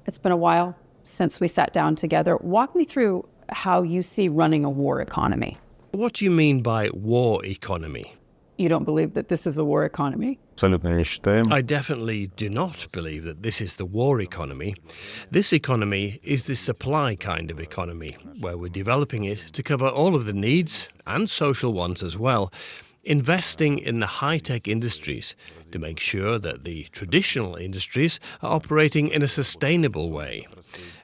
It's been a while since we sat down together. Walk me through how you see running a war economy. What do you mean by war economy? You don't believe that this is a war economy? I definitely do not believe that this is the war economy. This economy is the supply kind of economy, where we're developing it to cover all of the needs and social ones as well, investing in the high-tech industries to make sure that the traditional industries are operating in a sustainable way.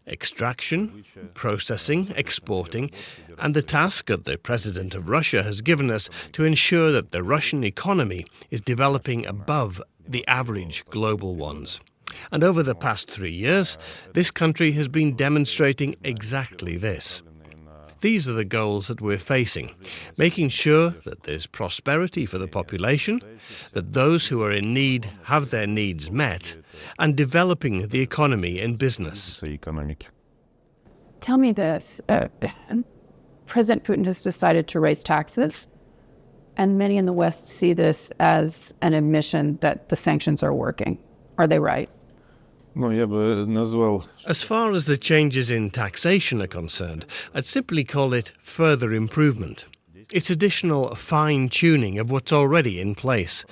Extraction, processing, exporting, and the task that the President of Russia has given us to ensure that the Russian economy is developing above the average global ones. And over the past 3 years, this country has been demonstrating exactly this. These are the goals that we're facing, making sure that there's prosperity for the population, that those who are in need have their needs met, and developing the economy and business. Tell me this. President Putin has decided to raise taxes, and many in the West see this as an admission that the sanctions are working. Are they right? As far as the changes in taxation are concerned, I'd simply call it further improvement. It's additional fine-tuning of what's already in place.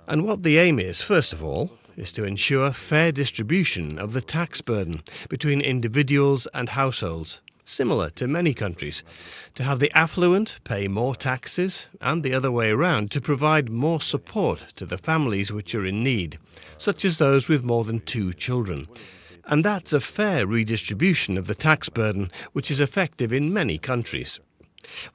And what the aim is, first of all, is to ensure fair distribution of the tax burden between individuals and households, similar to many countries, to have the affluent pay more taxes and the other way around to provide more support to the families which are in need, such as those with more than 2 children. And that's a fair redistribution of the tax burden which is effective in many countries.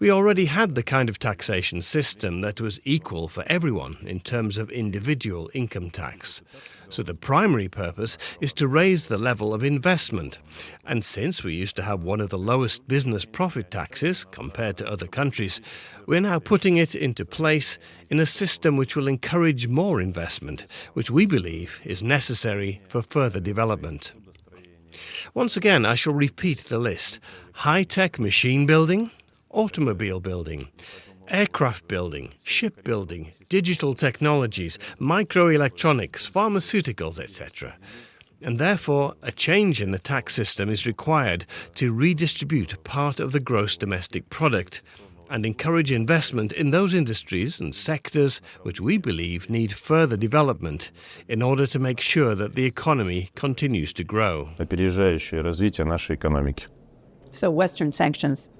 We already had the kind of taxation system that was equal for everyone in terms of individual income tax. So the primary purpose is to raise the level of investment. And since we used to have one of the lowest business profit taxes compared to other countries, we're now putting it into place in a system which will encourage more investment, which we believe is necessary for further development. Once again, I shall repeat the list: high-tech machine building, automobile building, aircraft building, shipbuilding, digital technologies, microelectronics, pharmaceuticals, etc. And therefore, a change in the tax system is required to redistribute part of the gross domestic product and encourage investment in those industries and sectors which we believe need further development in order to make sure that the economy continues to grow. So Western sanctions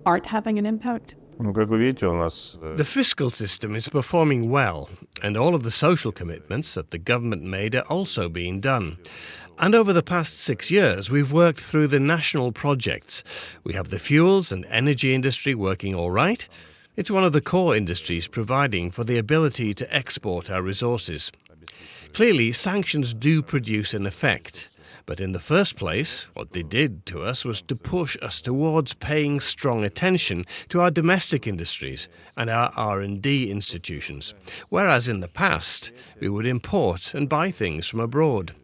aren't having an impact? The fiscal system is performing well, and all of the social commitments that the government made are also being done. And over the past 6 years, we've worked through the national projects. We have the fuels and energy industry working all right. It's one of the core industries providing for the ability to export our resources. Clearly, sanctions do produce an effect. But in the first place, what they did to us was to push us towards paying strong attention to our domestic industries and our R&D institutions, whereas in the past, we would import and buy things from abroad.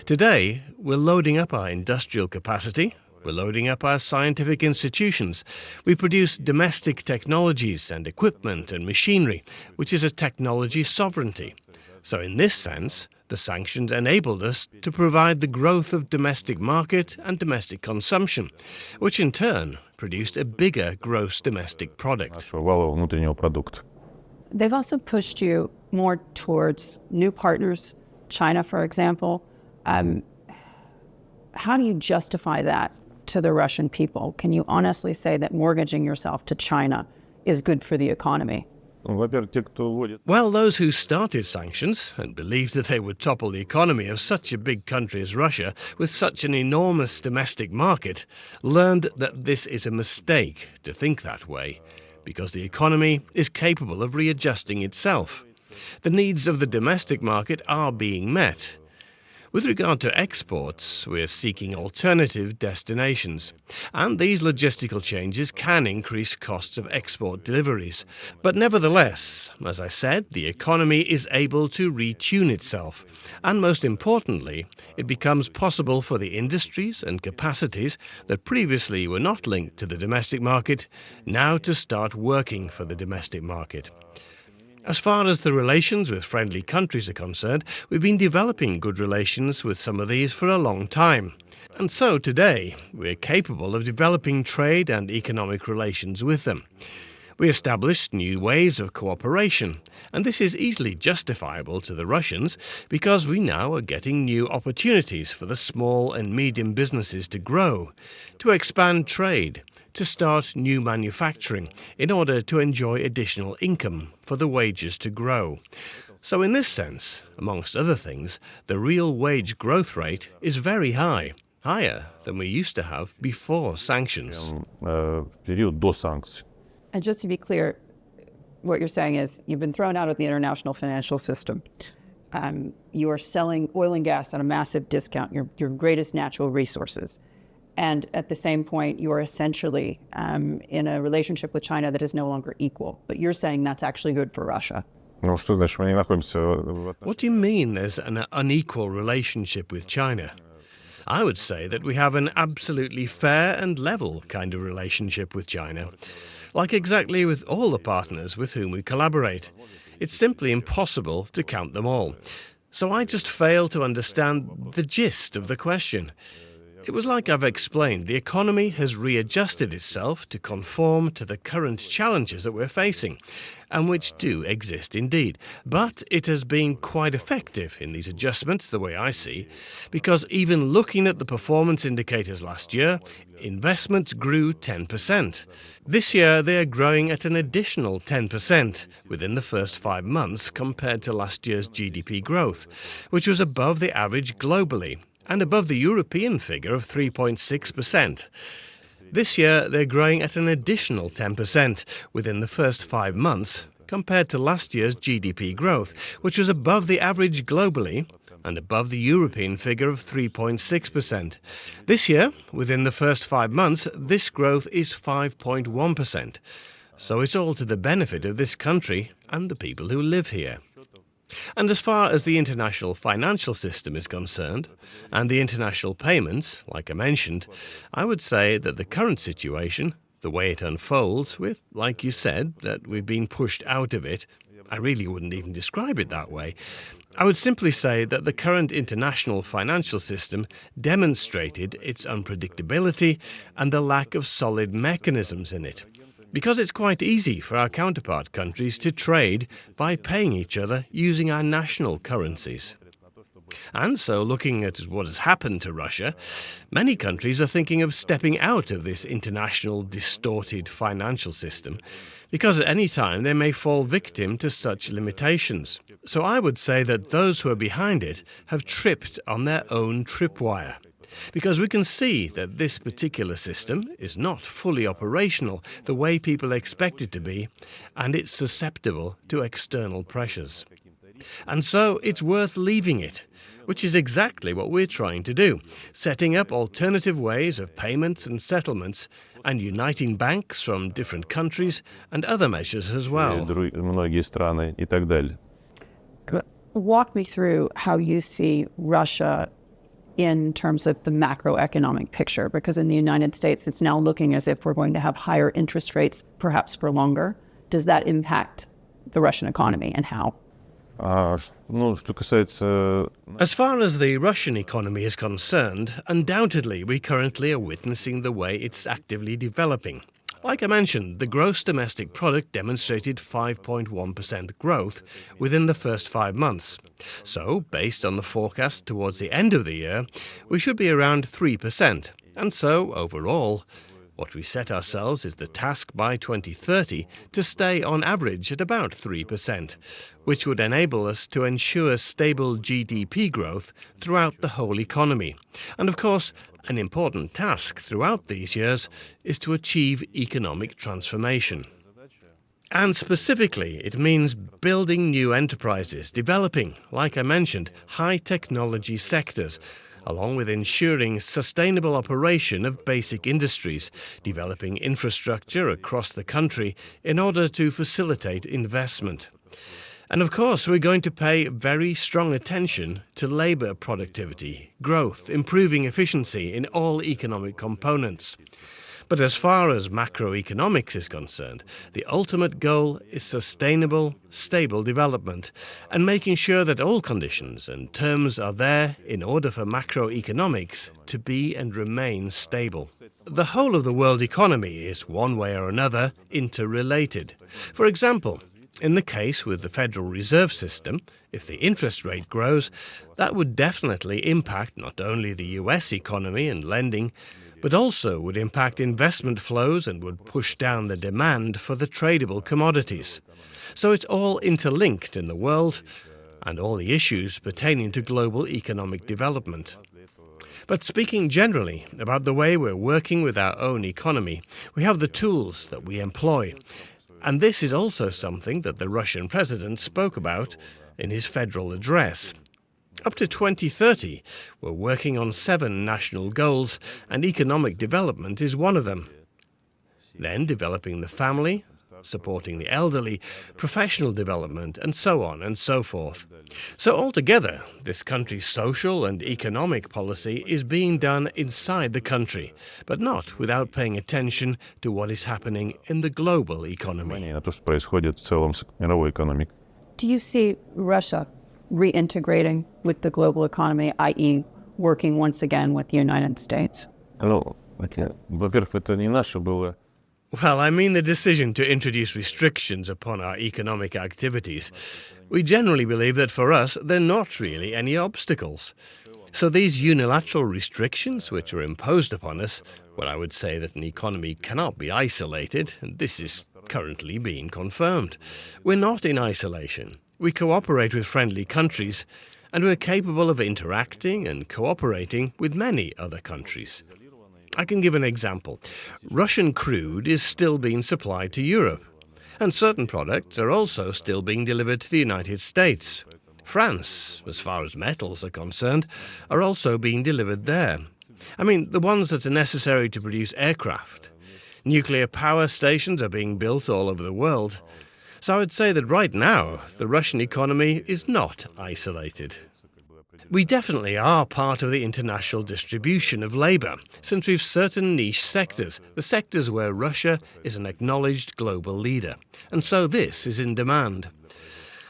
Today, we're loading up our industrial capacity, we're loading up our scientific institutions. We produce domestic technologies and equipment and machinery, which is a technology sovereignty. So in this sense, the sanctions enabled us to provide the growth of domestic market and domestic consumption, which in turn produced a bigger gross domestic product. They've also pushed you more towards new partners, China, for example. How do you justify that to the Russian people? Can you honestly say that mortgaging yourself to China is good for the economy? Well, those who started sanctions and believed that they would topple the economy of such a big country as Russia with such an enormous domestic market learned that this is a mistake to think that way, because the economy is capable of readjusting itself. The needs of the domestic market are being met. With regard to exports, we're seeking alternative destinations, and these logistical changes can increase costs of export deliveries. But nevertheless, as I said, the economy is able to retune itself, and most importantly, it becomes possible for the industries and capacities that previously were not linked to the domestic market now to start working for the domestic market. As far as the relations with friendly countries are concerned, we've been developing good relations with some of these for a long time. And so today, we're capable of developing trade and economic relations with them. We established new ways of cooperation, and this is easily justifiable to the Russians because we now are getting new opportunities for the small and medium businesses to grow, to expand trade, to start new manufacturing in order to enjoy additional income for the wages to grow. So in this sense, amongst other things, the real wage growth rate is very high, higher than we used to have before sanctions. В период до санкций. And just to be clear, what you're saying is you've been thrown out of the international financial system. You are selling oil and gas at a massive discount, your greatest natural resources. And at the same point, you are essentially in a relationship with China that is no longer equal. But you're saying that's actually good for Russia. Ну, что значит, мы не находимся в What do you mean there's an unequal relationship with China? I would say that we have an absolutely fair and level kind of relationship with China. Like exactly with all the partners with whom we collaborate. It's simply impossible to count them all. So I just fail to understand the gist of the question. It was like I've explained, the economy has readjusted itself to conform to the current challenges that we're facing, and which do exist indeed. But it has been quite effective in these adjustments, the way I see, because even looking at the performance indicators last year, investments grew 10%. This year they are growing at an additional 10% within the first 5 months compared to last year's GDP growth, which was above the average globally, and above the European figure of 3.6%. This year, they're growing at an additional 10% within the first 5 months compared to last year's GDP growth, which was above the average globally and above the European figure of 3.6%. This year, within the first 5 months, this growth is 5.1%. So it's all to the benefit of this country and the people who live here. And as far as the international financial system is concerned, and the international payments, like I mentioned, I would say that the current situation, the way it unfolds, with, like you said, that we've been pushed out of it, I really wouldn't even describe it that way. I would simply say that the current international financial system demonstrated its unpredictability and the lack of solid mechanisms in it. Because it's quite easy for our counterpart countries to trade by paying each other using our national currencies. And so, looking at what has happened to Russia, many countries are thinking of stepping out of this international distorted financial system, because at any time they may fall victim to such limitations. So I would say that those who are behind it have tripped on their own tripwire. Because we can see that this particular system is not fully operational the way people expect it to be, and it's susceptible to external pressures. And so it's worth leaving it, which is exactly what we're trying to do, setting up alternative ways of payments and settlements, and uniting banks from different countries and other measures as well. многие страны и так далее. Walk me through how you see Russia in terms of the macroeconomic picture, because in the United States, it's now looking as if we're going to have higher interest rates, perhaps for longer. Does that impact the Russian economy, and how? Ну, что касается... As far as the Russian economy is concerned, undoubtedly we currently are witnessing the way it's actively developing. Like I mentioned, the gross domestic product demonstrated 5.1% growth within the first 5 months. So, based on the forecast towards the end of the year, we should be around 3%. And so, overall, what we set ourselves is the task by 2030 to stay on average at about 3%, which would enable us to ensure stable GDP growth throughout the whole economy. And of course, an important task throughout these years is to achieve economic transformation. And specifically, it means building new enterprises, developing, like I mentioned, high-technology sectors, along with ensuring sustainable operation of basic industries, developing infrastructure across the country in order to facilitate investment. And of course, we're going to pay very strong attention to labour productivity, growth, improving efficiency in all economic components. But as far as macroeconomics is concerned, the ultimate goal is sustainable, stable development, and making sure that all conditions and terms are there in order for macroeconomics to be and remain stable. The whole of the world economy is, one way or another, interrelated. For example, in the case with the Federal Reserve System, if the interest rate grows, that would definitely impact not only the US economy and lending, but also would impact investment flows and would push down the demand for the tradable commodities. So it's all interlinked in the world and all the issues pertaining to global economic development. But speaking generally about the way we're working with our own economy, we have the tools that we employ. And this is also something that the Russian president spoke about in his federal address. Up to 2030, we're working on 7 national goals, and economic development is one of them. Then developing the family, supporting the elderly, professional development, and so on and so forth. So altogether, this country's social and economic policy is being done inside the country, but not without paying attention to what is happening in the global economy. На то, что происходит в целом с мировой экономикой. Do you see Russia reintegrating with the global economy, i.e. working once again with the United States? Ну, во-первых, это не наше было. Well, I mean the decision to introduce restrictions upon our economic activities. We generally believe that for us, there are not really any obstacles. So these unilateral restrictions which are imposed upon us, well, I would say that an economy cannot be isolated, and this is currently being confirmed. We're not in isolation. We cooperate with friendly countries, and we're capable of interacting and cooperating with many other countries. I can give an example. Russian crude is still being supplied to Europe, and certain products are also still being delivered to the United States. France, as far as metals are concerned, are also being delivered there. I mean, the ones that are necessary to produce aircraft. Nuclear power stations are being built all over the world. So I would say that right now, the Russian economy is not isolated. We definitely are part of the international distribution of labour, since we've certain niche sectors, the sectors where Russia is an acknowledged global leader, and so this is in demand.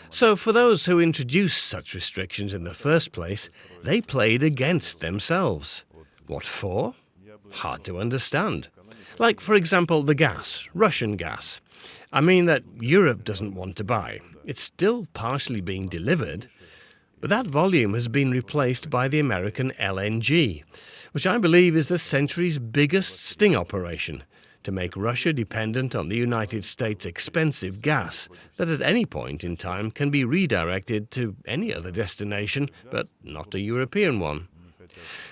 So for those who introduced such restrictions in the first place, they played against themselves. What for? Hard to understand. Like, for example, the gas, Russian gas. I mean that Europe doesn't want to buy. It's still partially being delivered, but that volume has been replaced by the American LNG, which I believe is the century's biggest sting operation to make Russia dependent on the United States' expensive gas that at any point in time can be redirected to any other destination, but not a European one.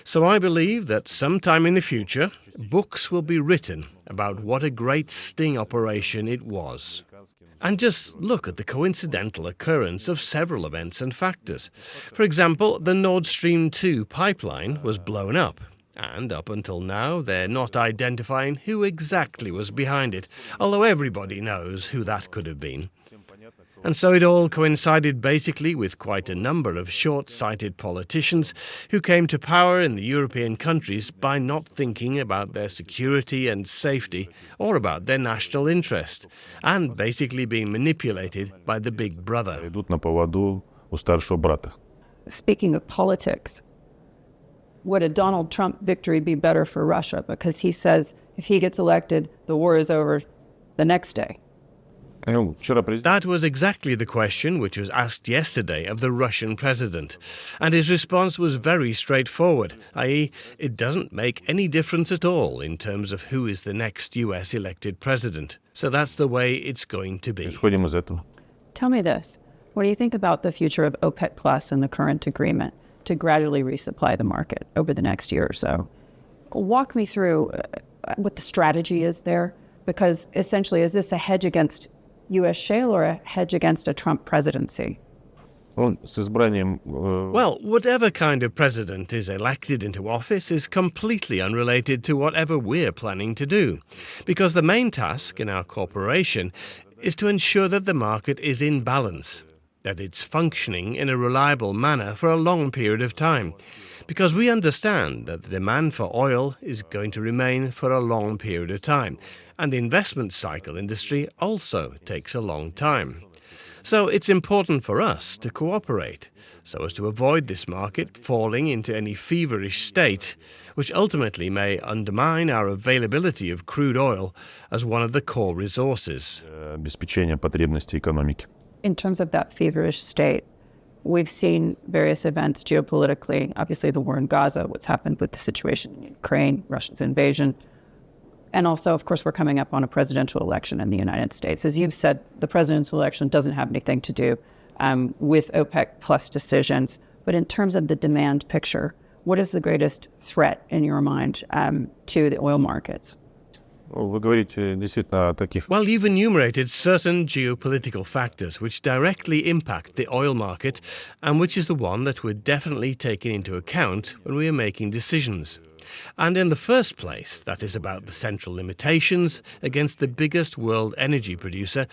So I believe that sometime in the future, books will be written about what a great sting operation it was. And just look at the coincidental occurrence of several events and factors. For example, the Nord Stream 2 pipeline was blown up, and up until now they're not identifying who exactly was behind it, although everybody knows who that could have been. And so it all coincided basically with quite a number of short-sighted politicians who came to power in the European countries by not thinking about their security and safety or about their national interest, and basically being manipulated by the big brother. Идут на поводу у старшего брата. Speaking of politics, would a Donald Trump victory be better for Russia? Because he says if he gets elected, the war is over the next day. That was exactly the question which was asked yesterday of the Russian president, and his response was very straightforward, i.e., it doesn't make any difference at all in terms of who is the next US elected president. So that's the way it's going to be. Исходим из этого. Tell me this. What do you think about the future of OPEC Plus and the current agreement to gradually resupply the market over the next year or so? Walk me through what the strategy is there, because essentially, is this a hedge against U.S. shale or a hedge against a Trump presidency? С избранием, Well, whatever kind of president is elected into office is completely unrelated to whatever we're planning to do, because the main task in our corporation is to ensure that the market is in balance. that it's functioning in a reliable manner for a long period of time, because we understand that the demand for oil is going to remain for a long period of time, and the investment cycle industry also takes a long time. So it's important for us to cooperate so as to avoid this market falling into any feverish state, which ultimately may undermine our availability of crude oil as one of the core resources. Обеспечения потребностей экономики. In terms of that feverish state, we've seen various events geopolitically, obviously the war in Gaza, what's happened with the situation in Ukraine, Russia's invasion. And also, of course, we're coming up on a presidential election in the United States. As you've said, the presidential election doesn't have anything to do with OPEC plus decisions. But in terms of the demand picture, what is the greatest threat in your mind to the oil markets? Вы говорите действительно о таких... Well, you've enumerated certain geopolitical factors which directly impact the oil market and which is the one that we're definitely taking into account when we are making decisions. And in the first place, that is about the central limitations against the biggest world energy producer,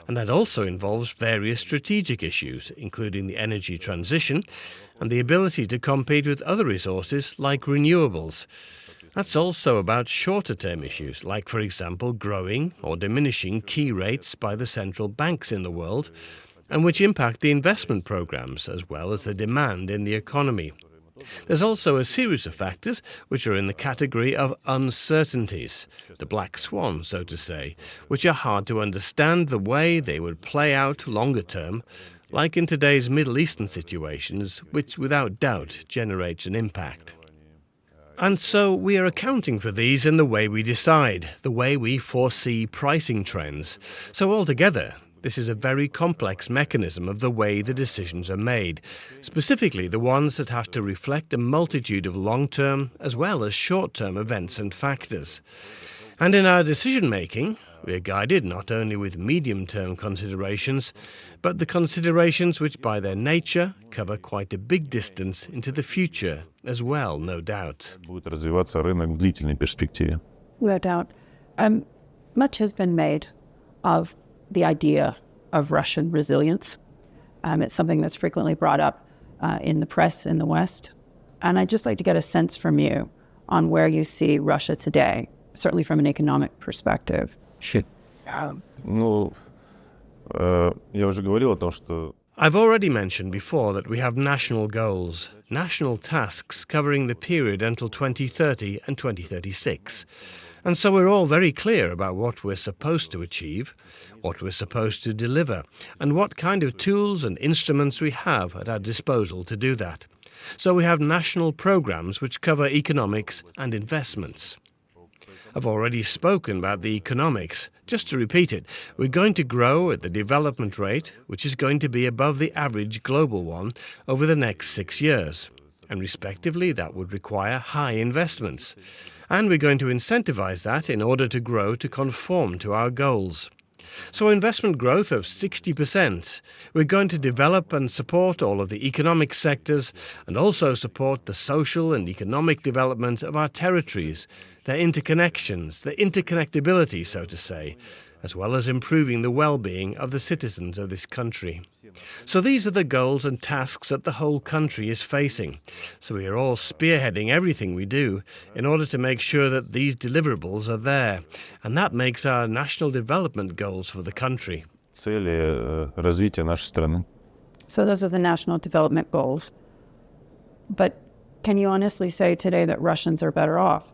and that also involves various strategic issues, including the energy transition and the ability to compete with other resources like renewables. That's also about shorter-term issues, like, for example, growing or diminishing key rates by the central banks in the world, and which impact the investment programs as well as the demand in the economy. There's also a series of factors which are in the category of uncertainties, the black swan, so to say, which are hard to understand the way they would play out longer term, like in today's Middle Eastern situations, which without doubt generates an impact. And so we are accounting for these in the way we decide, the way we foresee pricing trends. So altogether, this is a very complex mechanism of the way the decisions are made, specifically the ones that have to reflect a multitude of long-term as well as short-term events and factors. And in our decision-making, we are guided not only with medium-term considerations, but the considerations which by their nature cover quite a big distance into the future as well, no doubt. Будет развиваться рынок в длительной перспективе. No doubt. Much has been made of the idea of Russian resilience. It's something that's frequently brought up in the press in the West. And I'd just like to get a sense from you on where you see Russia today, certainly from an economic perspective. Ну, я уже говорил о том, что I've already mentioned before that we have national goals, national tasks covering the period until 2030 and 2036. And so we're all very clear about what we're supposed to achieve, what we're supposed to deliver, and what kind of tools and instruments we have at our disposal to do that. So we have national programs which cover economics and investments. I've already spoken about the economics. Just to repeat it, we're going to grow at the development rate, which is going to be above the average global one over the next 6 years. And respectively, that would require high investments. And we're going to incentivize that in order to grow to conform to our goals. So investment growth of 60%. We're going to develop and support all of the economic sectors and also support the social and economic development of our territories, their interconnections, their interconnectability, so to say, as well as improving the well-being of the citizens of this country. So these are the goals and tasks that the whole country is facing. So we are all spearheading everything we do in order to make sure that these deliverables are there. And that makes our national development goals for the country. цели развития нашей страны. So those are the national development goals. But can you honestly say today that Russians are better off?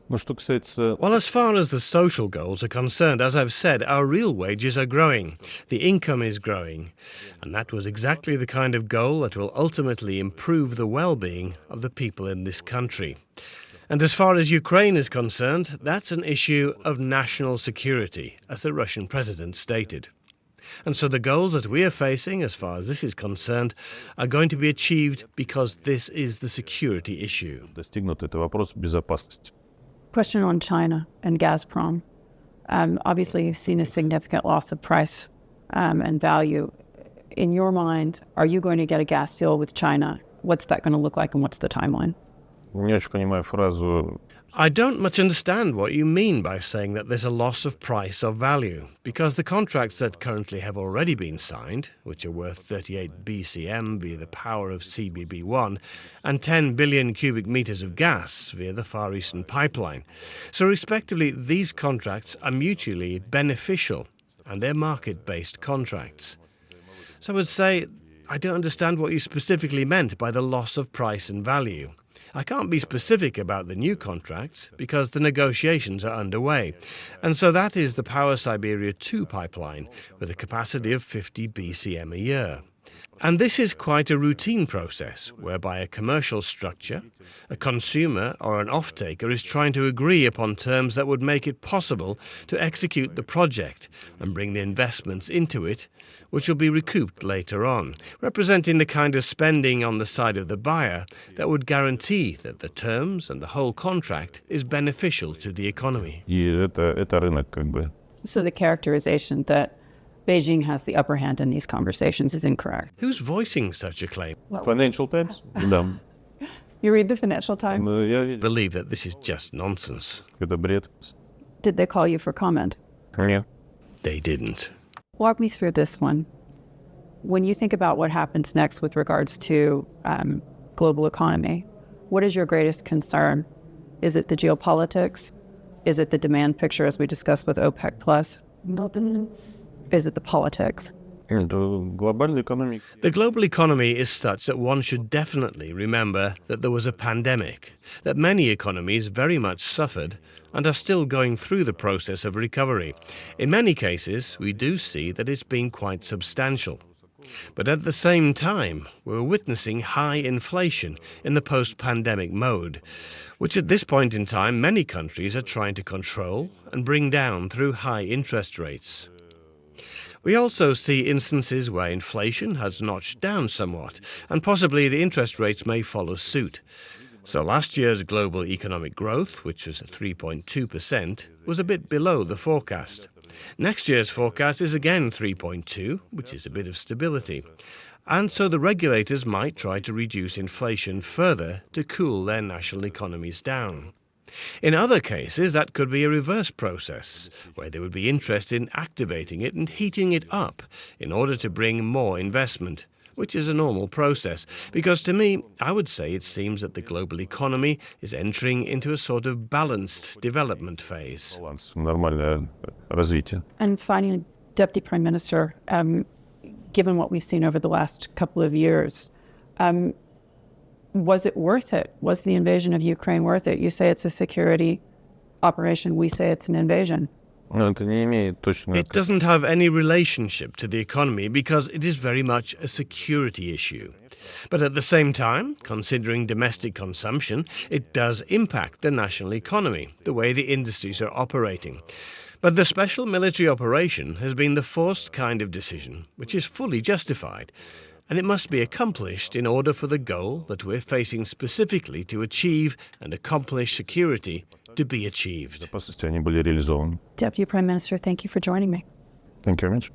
Ну, что касается... Well, as far as the social goals are concerned, as I've said, our real wages are growing. The income is growing. And that was exactly the kind of goal that will ultimately improve the well-being of the people in this country. And as far as Ukraine is concerned, that's an issue of national security, as the Russian president stated. And so the goals that we are facing, as far as this is concerned, are going to be achieved because this is the security issue. Достигнут это вопрос безопасности. Question on China and Gazprom. Obviously, you've seen a significant loss of price and value. In your mind, are you going to get a gas deal with China? What's that going to look like and what's the timeline? Не очень понимаю фразу. I don't much understand what you mean by saying that there's a loss of price or value, because the contracts that currently have already been signed, which are worth 38 BCM via the power of CBB1 and 10 billion cubic meters of gas via the Far Eastern pipeline. So respectively, these contracts are mutually beneficial and they're market-based contracts. So I would say I don't understand what you specifically meant by the loss of price and value. I can't be specific about the new contracts because the negotiations are underway. And so that is the Power Siberia 2 pipeline with a capacity of 50 BCM a year. And this is quite a routine process whereby a commercial structure, a consumer or an off-taker is trying to agree upon terms that would make it possible to execute the project and bring the investments into it, which will be recouped later on, representing the kind of spending on the side of the buyer that would guarantee that the terms and the whole contract is beneficial to the economy. И это рынок как бы. So the characterization that Beijing has the upper hand in these conversations is incorrect. Who's voicing such a claim? Financial Times? Да. You read the Financial Times? Ну, я видел. Believe that this is just nonsense. Это бред. Did they call you for comment? Нет. They didn't. Walk me through this one. When you think about what happens next with regards to global economy, what is your greatest concern? Is it the geopolitics? Is it the demand picture as we discussed with OPEC plus? Is it the politics? Это глобальная экономика. The global economy is such that one should definitely remember that there was a pandemic, that many economies very much suffered and are still going through the process of recovery. In many cases, we do see that it's been quite substantial. But at the same time, we're witnessing high inflation in the post-pandemic mode, which at this point in time many countries are trying to control and bring down through high interest rates. We also see instances where inflation has notched down somewhat, and possibly the interest rates may follow suit. So last year's global economic growth, which was 3.2%, was a bit below the forecast. Next year's forecast is again 3.2, which is a bit of stability. And so the regulators might try to reduce inflation further to cool their national economies down. In other cases, that could be a reverse process, where they would be interested in activating it and heating it up in order to bring more investment, which is a normal process. Because to me, I would say it seems that the global economy is entering into a sort of balanced development phase. Баланс, нормальное развитие. And finally, Deputy Prime Minister, given what we've seen over the last couple of years, was it worth it? Was the invasion of Ukraine worth it? You say it's a security operation. We say it's an invasion. Но это не имеет точно. It doesn't have any relationship to the economy because it is very much a security issue. But at the same time, considering domestic consumption, it does impact the national economy, the way the industries are operating. But the special military operation has been the forced kind of decision, which is fully justified. And it must be accomplished in order for the goal that we're facing specifically to achieve and accomplish security to be achieved. Безопасности они были реализованы. Deputy Prime Minister, thank you for joining me. Thank you very much.